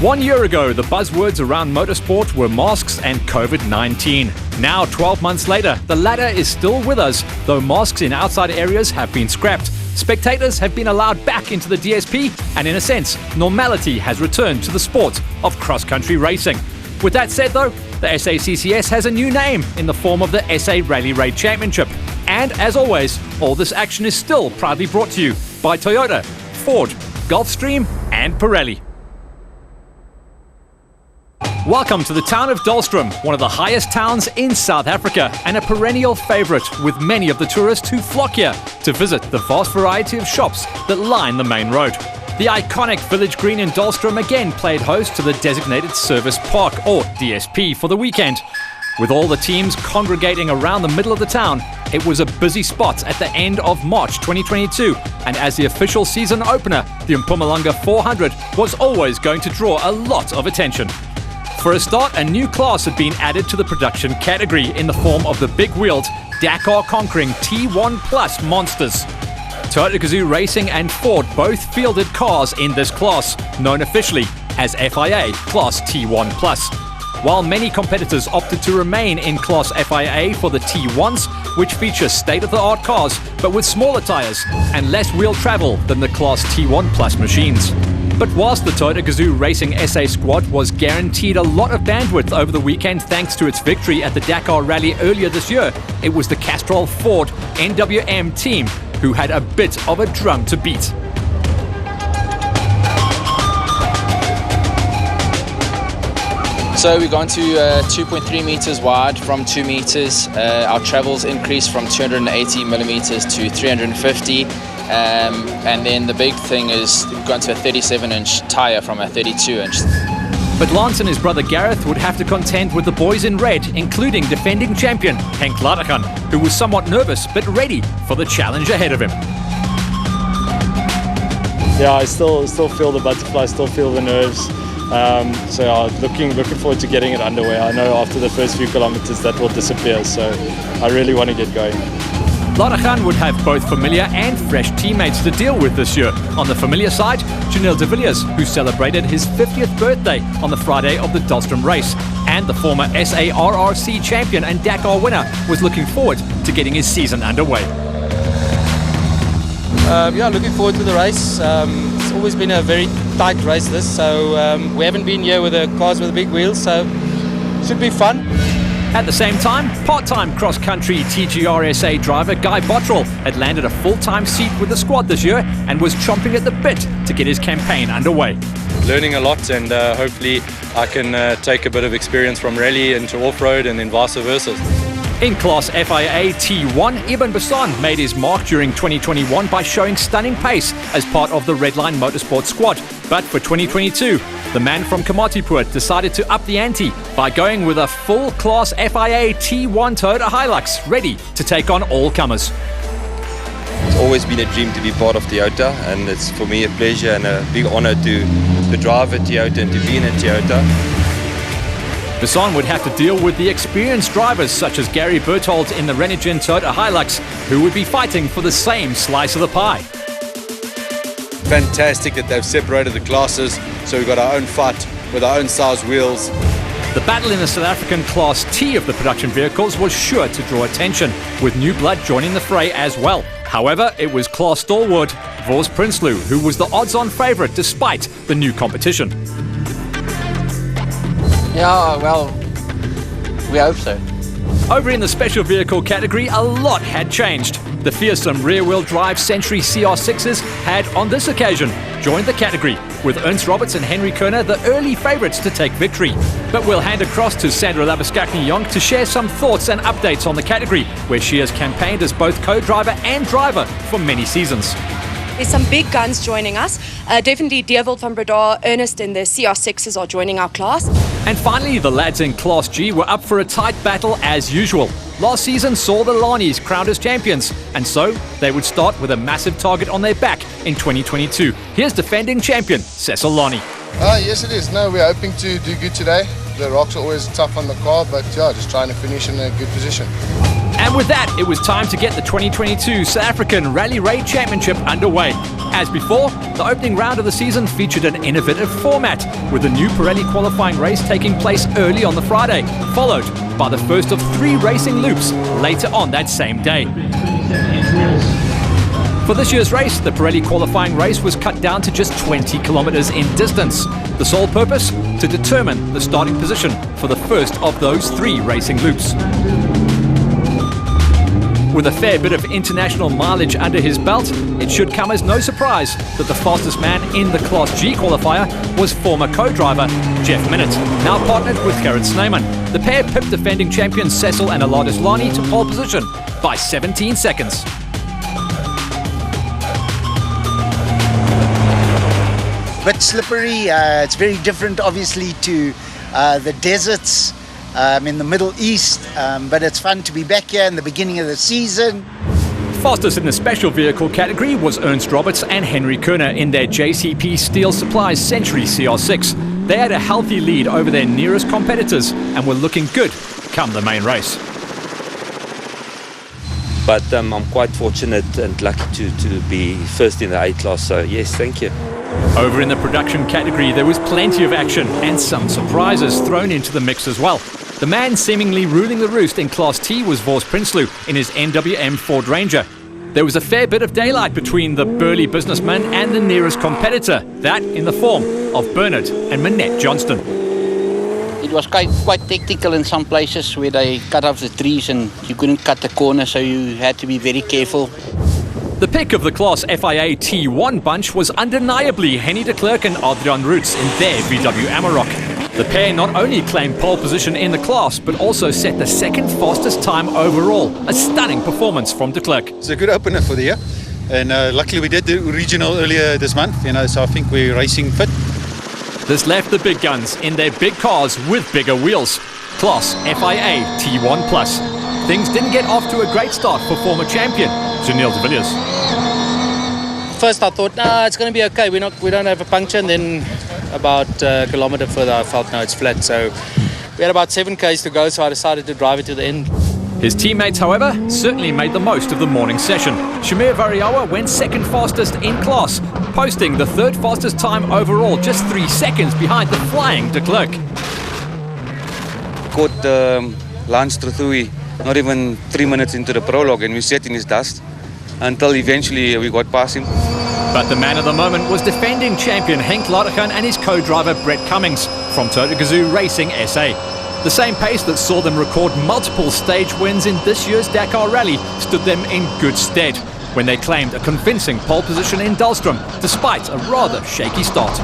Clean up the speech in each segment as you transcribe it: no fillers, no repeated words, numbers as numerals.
1 year ago, the buzzwords around motorsport were masks and COVID-19. Now, 12 months later, the latter is still with us, though masks in outside areas have been scrapped. Spectators have been allowed back into the DSP, and in a sense, normality has returned to the sport of cross-country racing. With that said, though, the SACCS has a new name in the form of the SA Rally Raid Championship. And as always, all this action is still proudly brought to you by Toyota, Ford, Gulfstream, and Pirelli. Welcome to the town of Dahlstrom, one of the highest towns in South Africa and a perennial favourite with many of the tourists who flock here to visit the vast variety of shops that line the main road. The iconic village green in Dahlstrom again played host to the Designated Service Park, or DSP, for the weekend. With all the teams congregating around the middle of the town, it was a busy spot at the end of March 2022, and as the official season opener, the Mpumalanga 400 was always going to draw a lot of attention. For a start, a new class had been added to the production category in the form of the big-wheeled, Dakar-conquering T1 Plus monsters. Toyota Gazoo Racing and Ford both fielded cars in this class, known officially as FIA Class T1 Plus. While many competitors opted to remain in Class FIA for the T1s, which feature state-of-the-art cars, but with smaller tyres and less wheel travel than the Class T1 Plus machines. But whilst the Toyota Gazoo Racing SA squad was guaranteed a lot of bandwidth over the weekend thanks to its victory at the Dakar Rally earlier this year, it was the Castrol Ford NWM team who had a bit of a drum to beat. So we've gone to 2.3 meters wide from 2 meters. Our travels increased from 280 millimeters to 350. And then the big thing is we've gone to a 37-inch tyre from a 32-inch. But Lance and his brother Gareth would have to contend with the boys in red, including defending champion Henk Ladachan, who was somewhat nervous but ready for the challenge ahead of him. Yeah, I still feel the butterflies, still feel the nerves. So looking forward to getting it underway. I know after the first few kilometers that will disappear, so I really want to get going. Ladachan would have both familiar and fresh teammates to deal with this year. On the familiar side, Janelle de Villiers, who celebrated his 50th birthday on the Friday of the Dahlstrom race. And the former SARRC champion and Dakar winner was looking forward to getting his season underway. Yeah, looking forward to the race. It's always been a very tight race this, so we haven't been here with the cars with the big wheels, so should be fun. At the same time, part-time cross-country TGRSA driver Guy Bottrell had landed a full-time seat with the squad this year and was chomping at the bit to get his campaign underway. Learning a lot, and hopefully I can take a bit of experience from rally into off-road and then vice versa. In Class FIA T1, Ibn Bassan made his mark during 2021 by showing stunning pace as part of the Redline Motorsport squad. But for 2022, the man from Komatipoort decided to up the ante by going with a full Class FIA T1 Toyota Hilux, ready to take on all comers. It's always been a dream to be part of Toyota, and it's for me a pleasure and a big honor to drive a Toyota and to be in a Toyota. Bassan would have to deal with the experienced drivers such as Gary Berthold in the Renogen Toyota Hilux, who would be fighting for the same slice of the pie. Fantastic that they've separated the classes, so we've got our own fight with our own size wheels. The battle in the South African Class T of the production vehicles was sure to draw attention, with new blood joining the fray as well. However, it was Claas stalwart Vos Prinsloo who was the odds-on favourite despite the new competition. Yeah, well, we hope so. Over in the special vehicle category, a lot had changed. The fearsome rear-wheel drive Century CR6s had, on this occasion, joined the category, with Ernst Roberts and Henry Kerner the early favourites to take victory. But we'll hand across to Sandra Labuskakny-Jonk to share some thoughts and updates on the category, where she has campaigned as both co-driver and driver for many seasons. There's some big guns joining us. Definitely Deerwild van Breda, Ernest and the CR6s are joining our class. And finally, the lads in Class G were up for a tight battle as usual. Last season saw the Lanis crowned as champions, and so they would start with a massive target on their back in 2022. Here's defending champion Cecil Lani. Yes, it is. No, we're hoping to do good today. The rocks are always tough on the car, but yeah, just trying to finish in a good position. And with that, it was time to get the 2022 South African Rally Raid Championship underway. As before, the opening round of the season featured an innovative format, with the new Pirelli qualifying race taking place early on the Friday, followed by the first of 3 racing loops later on that same day. For this year's race, the Pirelli qualifying race was cut down to just 20 kilometers in distance. The sole purpose? To determine the starting position for the first of those 3 racing loops. With a fair bit of international mileage under his belt, it should come as no surprise that the fastest man in the Class G qualifier was former co-driver Jeff Minott, now partnered with Gerrit Snyman. The pair pipped defending champions Cecil and Aladis Lani to pole position by 17 seconds. Bit slippery, it's very different obviously to the deserts in the Middle East, but it's fun to be back here in the beginning of the season. Fastest in the special vehicle category was Ernst Roberts and Henry Kerner in their JCP Steel Supplies Century CR6. They had a healthy lead over their nearest competitors and were looking good come the main race. But I'm quite fortunate and lucky to be first in the A class, so yes, thank you. Over in the production category, there was plenty of action and some surprises thrown into the mix as well. The man seemingly ruling the roost in Class T was Vos Prinsloo in his NWM Ford Ranger. There was a fair bit of daylight between the burly businessman and the nearest competitor, that in the form of Bernard and Manette Johnston. It was quite technical in some places where they cut off the trees and you couldn't cut the corner, so you had to be very careful. The pick of the Class FIA T1 bunch was undeniably Henny de Klerk and Adrian Roots in their VW Amarok. The pair not only claimed pole position in the class, but also set the second fastest time overall. A stunning performance from de Klerk. It's a good opener for the year, and luckily we did the regional earlier this month, so I think we're racing fit. This left the big guns in their big cars with bigger wheels. Class FIA T1 Plus. Things didn't get off to a great start for former champion Janelle de Villiers. First I thought, it's going to be okay. We don't have a puncture, and then about a kilometer further I felt, no, it's flat. So we had about 7 k's to go, so I decided to drive it to the end. His teammates, however, certainly made the most of the morning session. Shamir Variawa went second fastest in class, posting the third fastest time overall, just 3 seconds behind the flying de Klerk. Caught Lance Trothui not even 3 minutes into the prologue, and we sat in his dust until eventually we got past him. But the man of the moment was defending champion Henk Ladergan and his co-driver Brett Cummings from Toyota Gazoo Racing SA. The same pace that saw them record multiple stage wins in this year's Dakar Rally stood them in good stead when they claimed a convincing pole position in Dahlstrom despite a rather shaky start.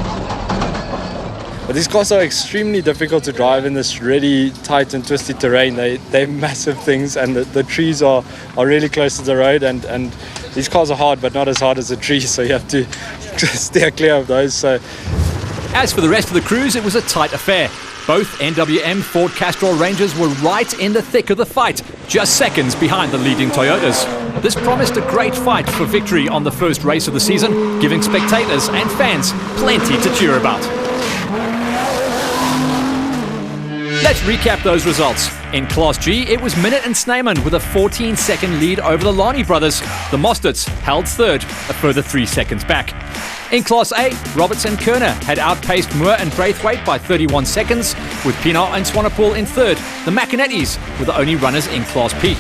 But these cars are extremely difficult to drive in this really tight and twisty terrain. They're massive things, and the trees are really close to the road, and these cars are hard, but not as hard as a tree, so you have to steer clear of those. So, as for the rest of the crews, it was a tight affair. Both NWM Ford Castrol Rangers were right in the thick of the fight, just seconds behind the leading Toyotas. This promised a great fight for victory on the first race of the season, giving spectators and fans plenty to cheer about. Let's recap those results. In Class G, it was Minott and Snyman with a 14-second lead over the Lani brothers. The Mosterts held third, a further 3 seconds back. In Class A, Roberts and Kerner had outpaced Moore and Braithwaite by 31 seconds, with Pienaar and Swanepoel in third. The McInnettys were the only runners in Class P.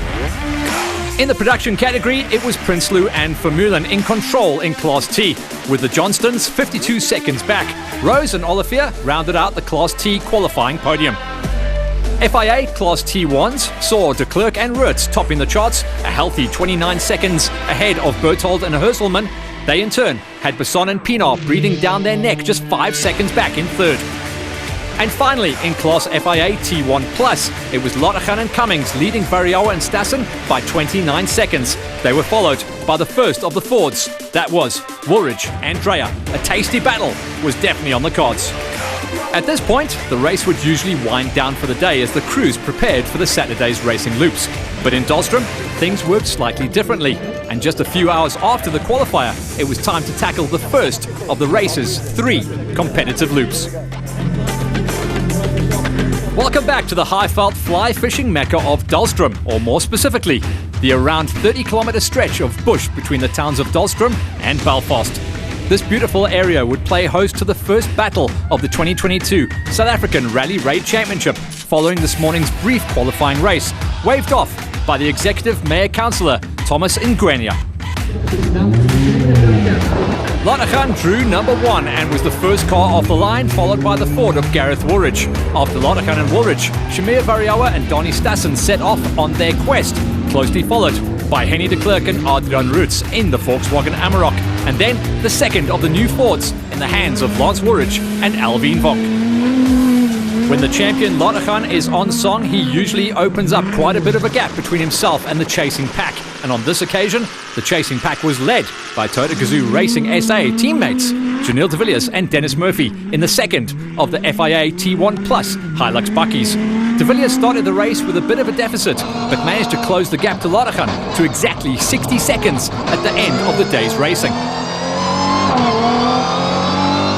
In the production category, it was Prinsloo and Vermeulen in control in Class T, with the Johnstons 52 seconds back. Rose and Olivier rounded out the Class T qualifying podium. FIA Class T1s saw de Klerk and Roots topping the charts, a healthy 29 seconds ahead of Berthold and Hurselman. They in turn had Besson and Pienaar breathing down their neck just 5 seconds back in third. And finally, in Class FIA T1 Plus, it was Ladergan and Cummings leading Variawa and Stassen by 29 seconds. They were followed by the first of the Fords. That was Woolridge and Dreyer. A tasty battle was definitely on the cards. At this point, the race would usually wind down for the day as the crews prepared for the Saturday's racing loops. But in Dahlstrom, things worked slightly differently. And just a few hours after the qualifier, it was time to tackle the first of the race's 3 competitive loops. Welcome back to the high-felt fly fishing mecca of Dahlstrom, or more specifically, the around 30-kilometre stretch of bush between the towns of Dahlstrom and Belfast. This beautiful area would play host to the first battle of the 2022 South African Rally Raid Championship, following this morning's brief qualifying race, waved off by the Executive Mayor Councillor Thomas Ngwenya. Lottachan drew number 1 and was the first car off the line, followed by the Ford of Gareth Woolridge. After Lottachan and Woolridge, Shamir Variawa and Donnie Stassen set off on their quest, closely followed by Henny de Klerk and Adrian Roots in the Volkswagen Amarok, and then the second of the new Fords in the hands of Lance Woolridge and Alvin Vonk. When the champion Lottachan is on song, he usually opens up quite a bit of a gap between himself and the chasing pack. And on this occasion, the chasing pack was led by Toyota Gazoo Racing SA teammates Janelle de Villiers and Dennis Murphy in the second of the FIA T1 Plus Hilux Buckies. De Villiers started the race with a bit of a deficit, but managed to close the gap to Lottachan to exactly 60 seconds at the end of the day's racing.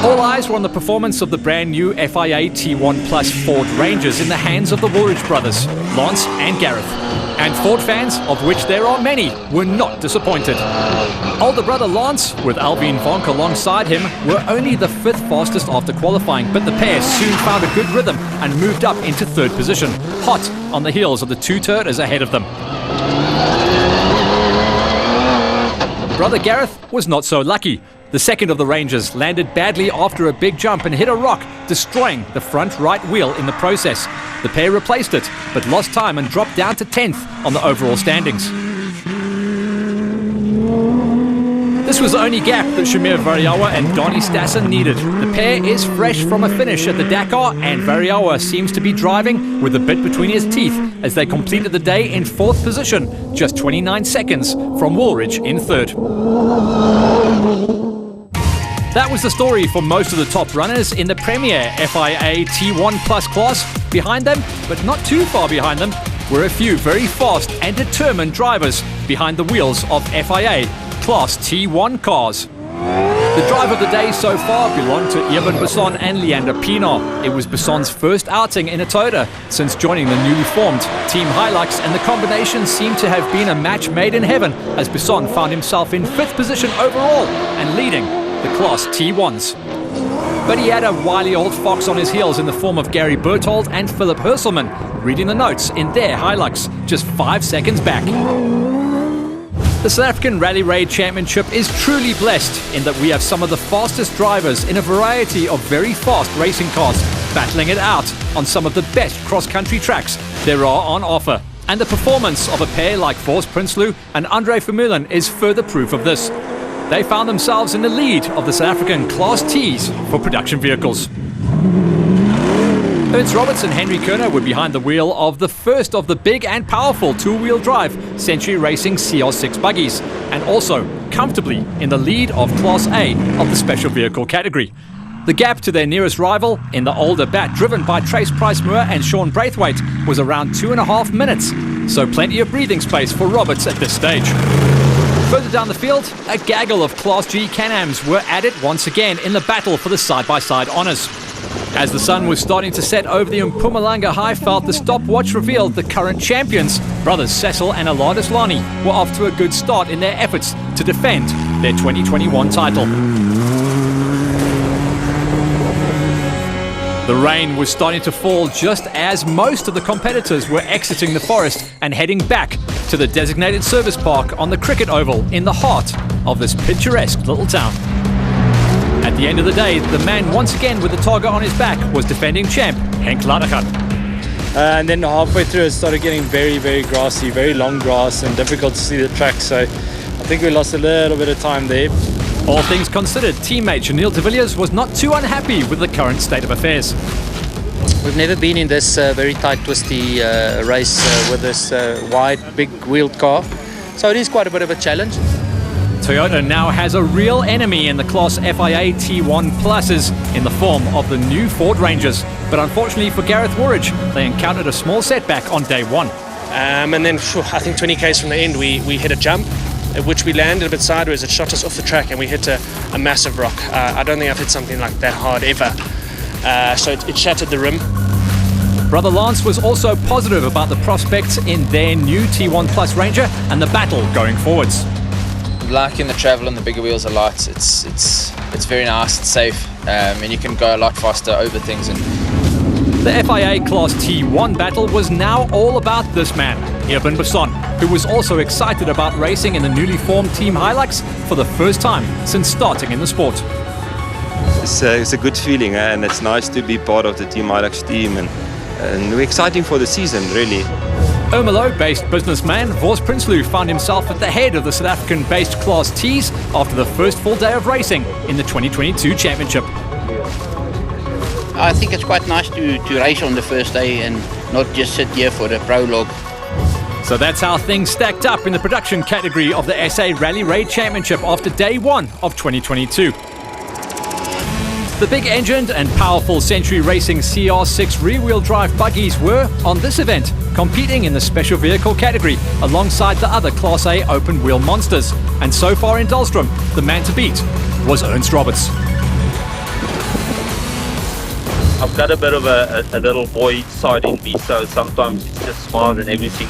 All eyes were on the performance of the brand new FIA T1 Plus Ford Rangers in the hands of the Woolridge brothers, Lance and Gareth. And Ford fans, of which there are many, were not disappointed. Older brother Lance, with Alvin Vonk alongside him, were only the 5th fastest after qualifying, but the pair soon found a good rhythm and moved up into 3rd position, hot on the heels of the 2 Toyotas ahead of them. Brother Gareth was not so lucky. The second of the Rangers landed badly after a big jump and hit a rock, destroying the front right wheel in the process. The pair replaced it, but lost time and dropped down to 10th on the overall standings. This was the only gap that Shamir Variawa and Donnie Stassen needed. The pair is fresh from a finish at the Dakar, and Variawa seems to be driving with a bit between his teeth as they completed the day in 4th position, just 29 seconds from Woolridge in 3rd. That was the story for most of the top runners in the Premier FIA T1 Plus class. Behind them, but not too far behind them, were a few very fast and determined drivers behind the wheels of FIA Class T1 cars. The drive of the day so far belonged to Eben Besson and Leander Pienaar. It was Besson's first outing in a Toyota since joining the newly formed Team Hilux, and the combination seemed to have been a match made in heaven as Besson found himself in 5th position overall and leading the Class T1s. But he had a wily old fox on his heels in the form of Gary Berthold and Philip Herselman, reading the notes in their Hilux just 5 seconds back. The South African Rally Raid Championship is truly blessed in that we have some of the fastest drivers in a variety of very fast racing cars battling it out on some of the best cross-country tracks there are on offer. And the performance of a pair like Force Prinsloo and Andre Vermeulen is further proof of this. They found themselves in the lead of the South African Class Ts for production vehicles. Ernst Roberts and Henry Kerner were behind the wheel of the first of the big and powerful two-wheel drive Century Racing CR6 buggies, and also comfortably in the lead of Class A of the special vehicle category. The gap to their nearest rival in the older bat driven by Trace Price-Moore and Sean Braithwaite was around 2.5 minutes, so plenty of breathing space for Roberts at this stage. Further down the field, a gaggle of Class G Can-Ams were at it once again in the battle for the side-by-side honours. As the sun was starting to set over the Mpumalanga Highveld, the stopwatch revealed the current champions, brothers Cecil and Aladis Lani, were off to a good start in their efforts to defend their 2021 title. The rain was starting to fall just as most of the competitors were exiting the forest and heading back to the designated service park on the cricket oval in the heart of this picturesque little town. At the end of the day, the man once again with the target on his back was defending champ Henk Lottachan. And then halfway through it started getting very, very grassy, very long grass and difficult to see the track, so I think we lost a little bit of time there. All things considered, teammate Janelle de Villiers was not too unhappy with the current state of affairs. We've never been in this very tight, twisty race with this wide, big-wheeled car, so it is quite a bit of a challenge. Toyota now has a real enemy in the Class FIA T1 Pluses in the form of the new Ford Rangers. But unfortunately for Gareth Woolridge, they encountered a small setback on day one. And then, I think 20 k's from the end, we hit a jump, at which we landed a bit sideways. It shot us off the track and we hit a massive rock. I don't think I've hit something like that hard ever. So it shattered the rim. Brother Lance was also positive about the prospects in their new T1 Plus Ranger and the battle going forwards. Liking the travel on the bigger wheels a lot. It's very nice, it's safe, and you can go a lot faster over things. And the FIA Class T1 battle was now all about this man, Irvin Basson, who was also excited about racing in the newly formed Team Hilux for the first time since starting in the sport. It's a good feeling, and it's nice to be part of the Team Hilux team, and we're exciting for the season, really. Ermelo-based businessman Vos Prinsloo found himself at the head of the South African-based Class Ts after the first full day of racing in the 2022 championship. I think it's quite nice to race on the first day and not just sit here for the prologue. So that's how things stacked up in the production category of the SA Rally Raid Championship after day one of 2022. The big-engined and powerful Century Racing CR6 rear-wheel drive buggies were, on this event, competing in the special vehicle category alongside the other Class A open-wheel monsters. And so far in Dahlstrom, the man to beat was Ernst Roberts. I've got a bit of a little boy side in me, so sometimes it's just smile and everything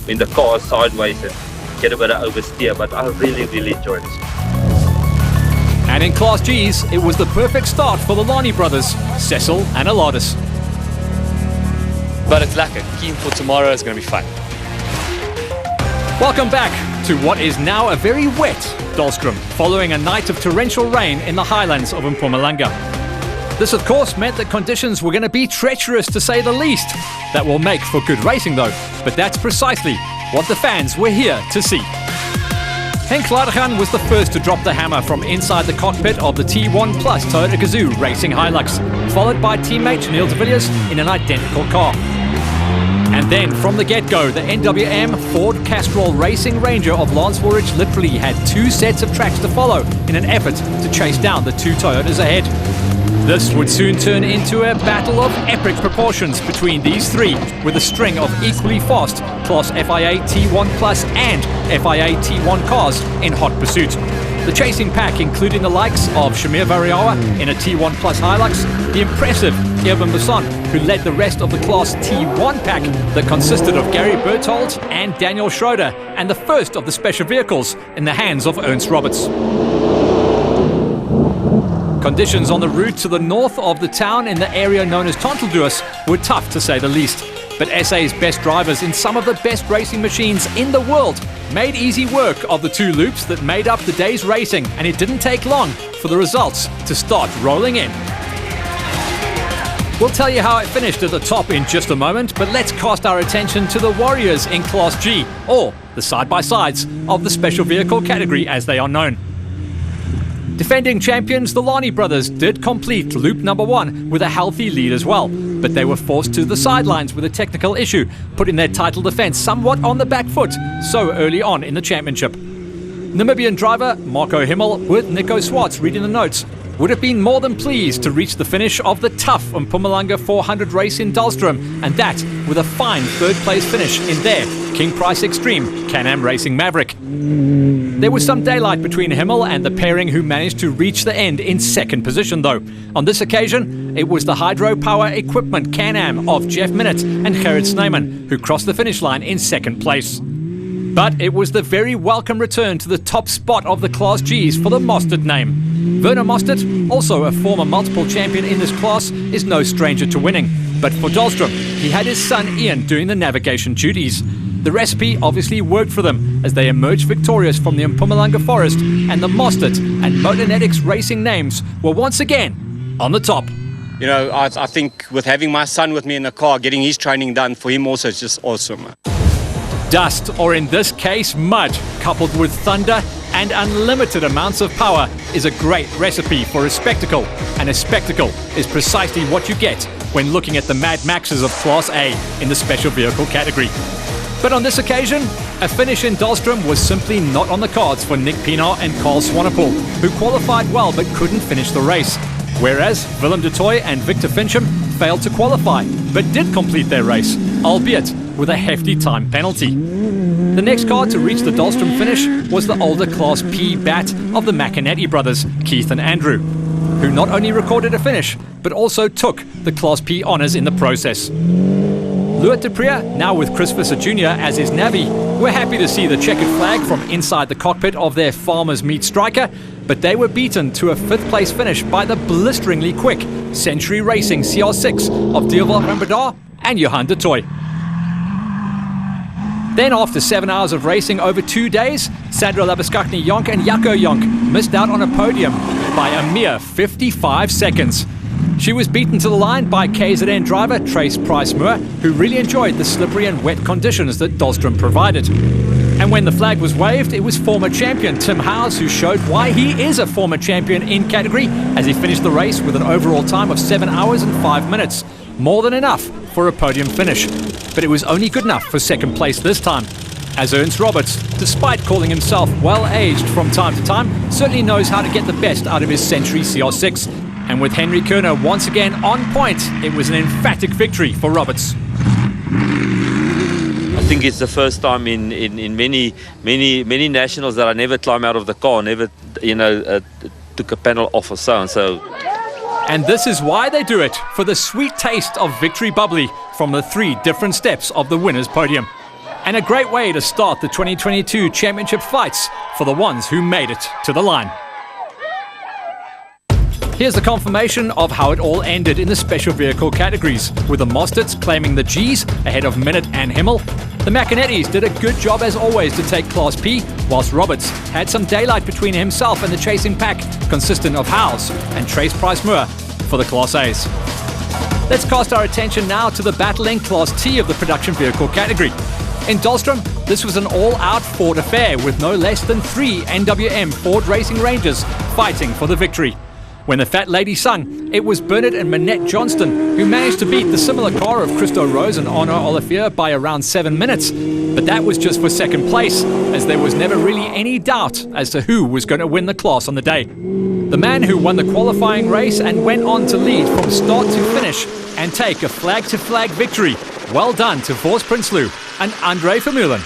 when the car is sideways and get a bit of oversteer, but I really enjoy this. And in Class Gs, it was the perfect start for the Lani brothers, Cecil and Aladis. But it's lekker. Keen for tomorrow, it's going to be fun. Welcome back to what is now a very wet Dahlstrom, following a night of torrential rain in the highlands of Mpumalanga. This, of course, meant that conditions were going to be treacherous, to say the least. That will make for good racing, though. But that's precisely what the fans were here to see. Henk Ladegan was the first to drop the hammer from inside the cockpit of the T1 Plus Toyota Gazoo Racing Hilux, followed by teammate Neil de Villiers in an identical car. And then, from the get-go, the NWM Ford Castrol Racing Ranger of Lance Woolridge literally had two sets of tracks to follow in an effort to chase down the two Toyotas ahead. This would soon turn into a battle of epic proportions between these three, with a string of equally fast Class FIA T1 Plus and FIA T1 cars in hot pursuit. The chasing pack, including the likes of Shamir Variawa in a T1 Plus Hilux, the impressive Irvin Basson, who led the rest of the Class T1 pack that consisted of Gary Berthold and Daniel Schroeder, and the first of the special vehicles in the hands of Ernst Roberts. Conditions on the route to the north of the town in the area known as Tontelduas were tough, to say the least. But SA's best drivers in some of the best racing machines in the world made easy work of the two loops that made up the day's racing, and it didn't take long for the results to start rolling in. We'll tell you how it finished at the top in just a moment, but let's cast our attention to the Warriors in Class G, or the side-by-sides of the special vehicle category as they are known. Defending champions, the Lani brothers did complete loop number 1 with a healthy lead as well, but they were forced to the sidelines with a technical issue, putting their title defense somewhat on the back foot so early on in the championship. Namibian driver Marco Himmel, with Nico Swartz reading the notes, would have been more than pleased to reach the finish of the tough Mpumalanga 400 race in Dahlstrom, and that with a fine third-place finish in their King Price Extreme Can-Am Racing Maverick. There was some daylight between Himmel and the pairing, who managed to reach the end in second position, though. On this occasion, it was the hydropower equipment Can-Am of Jeff Minnett and Gerrit Snyman who crossed the finish line in second place. But it was the very welcome return to the top spot of the Class Gs for the Mostert name. Werner Mostert, also a former multiple champion in this class, is no stranger to winning. But for Dahlstrom, he had his son Ian doing the navigation duties. The recipe obviously worked for them as they emerged victorious from the Mpumalanga forest, and the Mostert and Motonetics racing names were once again on the top. You know, I think with having my son with me in the car, getting his training done for him also is just awesome. Dust, or in this case mud, coupled with thunder and unlimited amounts of power is a great recipe for a spectacle, and a spectacle is precisely what you get when looking at the Mad Maxes of Class A in the special vehicle category. But on this occasion, a finish in Dahlstrom was simply not on the cards for Nick Pienaar and Carl Swanepoel, who qualified well but couldn't finish the race. Whereas Willem de Tooy and Victor Fincham failed to qualify, but did complete their race, albeit with a hefty time penalty. The next car to reach the Dahlstrom finish was the older Class P bat of the McAnety brothers, Keith and Andrew. who not only recorded a finish, but also took the Class P honours in the process. Luat de Priya, now with Chris Visser Jr. as his navvy, were happy to see the checkered flag from inside the cockpit of their Farmers Meat striker, but they were beaten to a 5th place finish by the blisteringly quick Century Racing CR6 of Dierwolf van Breda and Johan de Toy. Then, after 7 hours of racing over 2 days, Sandra Labuschagne-Jonk and Jaco Jonk missed out on a podium by a mere 55 seconds. She was beaten to the line by KZN driver Trace Price-Moore, who really enjoyed the slippery and wet conditions that Dahlstrom provided. And when the flag was waved, it was former champion Tim Howes who showed why he is a former champion in category, as he finished the race with an overall time of 7 hours and 5 minutes. More than enough for a podium finish. But it was only good enough for 2nd place this time, as Ernst Roberts, despite calling himself well-aged from time to time, certainly knows how to get the best out of his Century CR6. And with Henry Kerner once again on point, it was an emphatic victory for Roberts. I think it's the first time in many nationals that I never climb out of the car, never took a panel off or so and so. And this is why they do it, for the sweet taste of victory bubbly from the 3 different steps of the winner's podium. And a great way to start the 2022 championship fights for the ones who made it to the line. Here's the confirmation of how it all ended in the special vehicle categories, with the Mostets claiming the G's ahead of Minute and Himmel. The Macanettis did a good job as always to take Class P, whilst Roberts had some daylight between himself and the chasing pack, consistent of Howes and Trace Price-Moore for the Class A's. Let's cast our attention now to the battling Class T of the production vehicle category. In Dahlstrom, this was an all-out Ford affair with no less than 3 NWM Ford Racing Rangers fighting for the victory. When the fat lady sung, it was Bernard and Manette Johnston who managed to beat the similar car of Christo Rose and Arno Olivier by around 7 minutes. But that was just for 2nd place, as there was never really any doubt as to who was going to win the class on the day. The man who won the qualifying race and went on to lead from start to finish and take a flag-to-flag victory. Well done to Vos Prinsloo and Andre Vermeulen.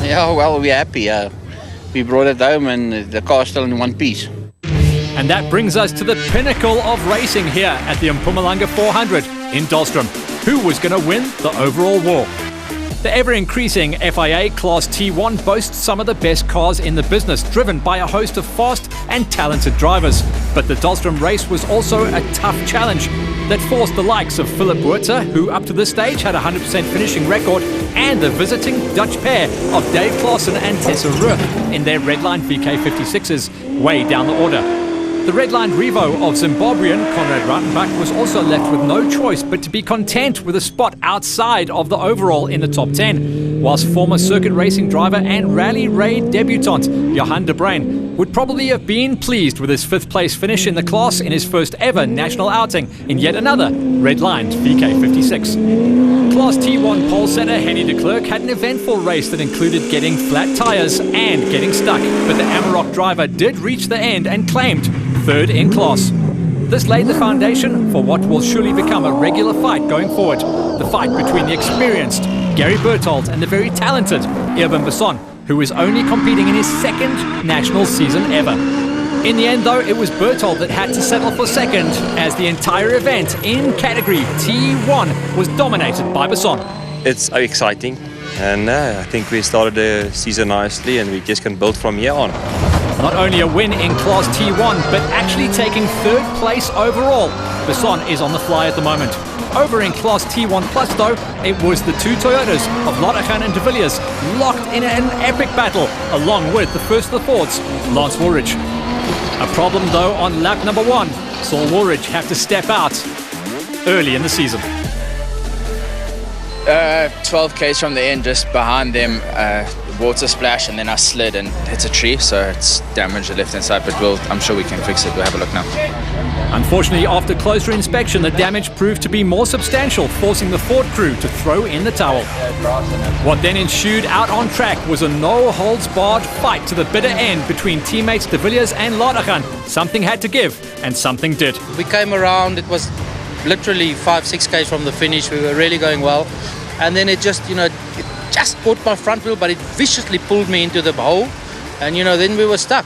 Yeah, well, we're happy. We brought it home and the car's still in one piece. And that brings us to the pinnacle of racing here at the Mpumalanga 400 in Dahlstrom. Who was going to win the overall war? The ever-increasing FIA Class T1 boasts some of the best cars in the business, driven by a host of fast and talented drivers. But the Dahlstrom race was also a tough challenge that forced the likes of Philip Buerta, who up to this stage had a 100% finishing record, and the visiting Dutch pair of Dave Claassen and Tessa Ruch in their Redline VK56s way down the order. The Redline Revo of Zimbabwean Konrad Rautenbach was also left with no choice but to be content with a spot outside of the overall in the top 10, whilst former circuit racing driver and rally raid debutant Johan de Bruyn would probably have been pleased with his 5th place finish in the class in his first ever national outing in yet another redlined VK56. Class T1 pole setter Henny de Klerk had an eventful race that included getting flat tyres and getting stuck, but the Amarok driver did reach the end and claimed 3rd in class. This laid the foundation for what will surely become a regular fight going forward. The fight between the experienced Gary Berthold and the very talented Irvin Besson, who is only competing in his 2nd national season ever. In the end, though, it was Berthold that had to settle for 2nd, as the entire event in category T1 was dominated by Besson. It's exciting, and I think we started the season nicely, and we just can build from here on. Not only a win in Class T1, but actually taking 3rd place overall. Besson is on the fly at the moment. Over in Class T1 Plus, though, it was the 2 Toyotas of Lottachan and de Villiers locked in an epic battle, along with the first of the Fords, Lance Woolridge. A problem, though, on lap number 1 saw Woolridge have to step out early in the season. 12 k's from the end, just behind them, water splash, and then I slid and hit a tree, so it's damaged the left hand side, but I'm sure we can fix it. We'll have a look now. Unfortunately, after closer inspection, the damage proved to be more substantial, forcing the Ford crew to throw in the towel. What then ensued out on track was a no-holds-barred fight to the bitter end between teammates de Villiers and Lottachan. Something had to give, and something did. We came around, it was literally 5-6 k's from the finish. We were really going well, and then it just caught my front wheel, but it viciously pulled me into the hole, and then we were stuck.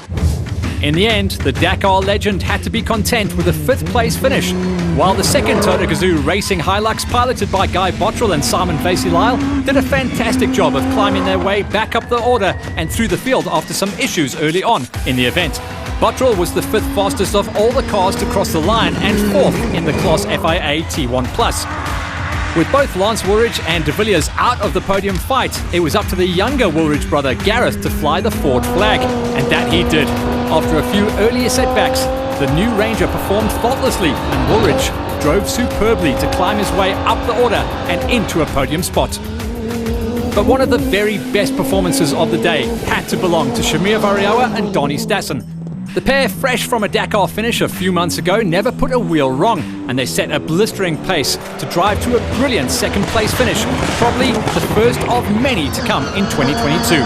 In the end, the Dakar legend had to be content with a 5th place finish, while the second Toyota Gazoo Racing Hilux, piloted by Guy Bottrell and Simon Vasey-Lyle, did a fantastic job of climbing their way back up the order and through the field after some issues early on in the event. Bottrell was the 5th fastest of all the cars to cross the line and 4th in the Class FIA T1+. With both Lance Woolridge and De Villiers out of the podium fight, it was up to the younger Woolridge brother Gareth to fly the Ford flag, and that he did. After a few earlier setbacks, the new Ranger performed faultlessly, and Woolridge drove superbly to climb his way up the order and into a podium spot. But one of the very best performances of the day had to belong to Shamir Varioa and Donnie Stassen. The pair, fresh from a Dakar finish a few months ago, never put a wheel wrong, and they set a blistering pace to drive to a brilliant 2nd place finish, probably the first of many to come in 2022.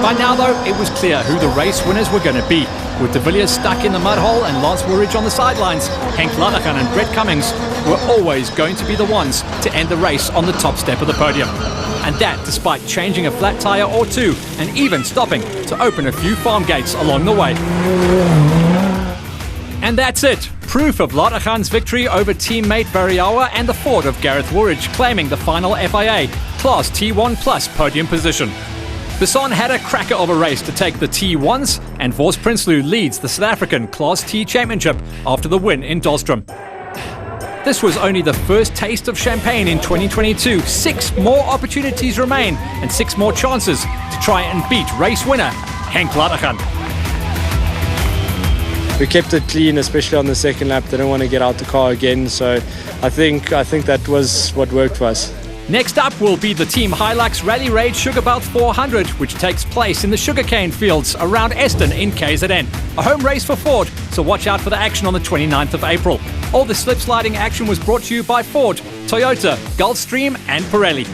By now, though, it was clear who the race winners were going to be. With De Villiers stuck in the mud hole and Lance Woolridge on the sidelines, Henk Lanachan and Brett Cummings were always going to be the ones to end the race on the top step of the podium. And that despite changing a flat tyre or two and even stopping to open a few farm gates along the way. And that's it. Proof of Lanachan's victory over teammate Varioa and the Ford of Gareth Woolridge claiming the final FIA Class T1+ podium position. Bisson had a cracker of a race to take the T1s, and Vos Prinsloo leads the South African Class T Championship after the win in Dahlstrom. This was only the first taste of champagne in 2022. 6 more opportunities remain and 6 more chances to try and beat race winner Henk Lanachan. We kept it clean, especially on the second lap. Didn't want to get out the car again, so I think that was what worked for us. Next up will be the Team Hilux Rally Raid Sugar Belt 400, which takes place in the sugarcane fields around Eston in KZN. A home race for Ford, so watch out for the action on the 29th of April. All the slip sliding action was brought to you by Ford, Toyota, Gulfstream and Pirelli.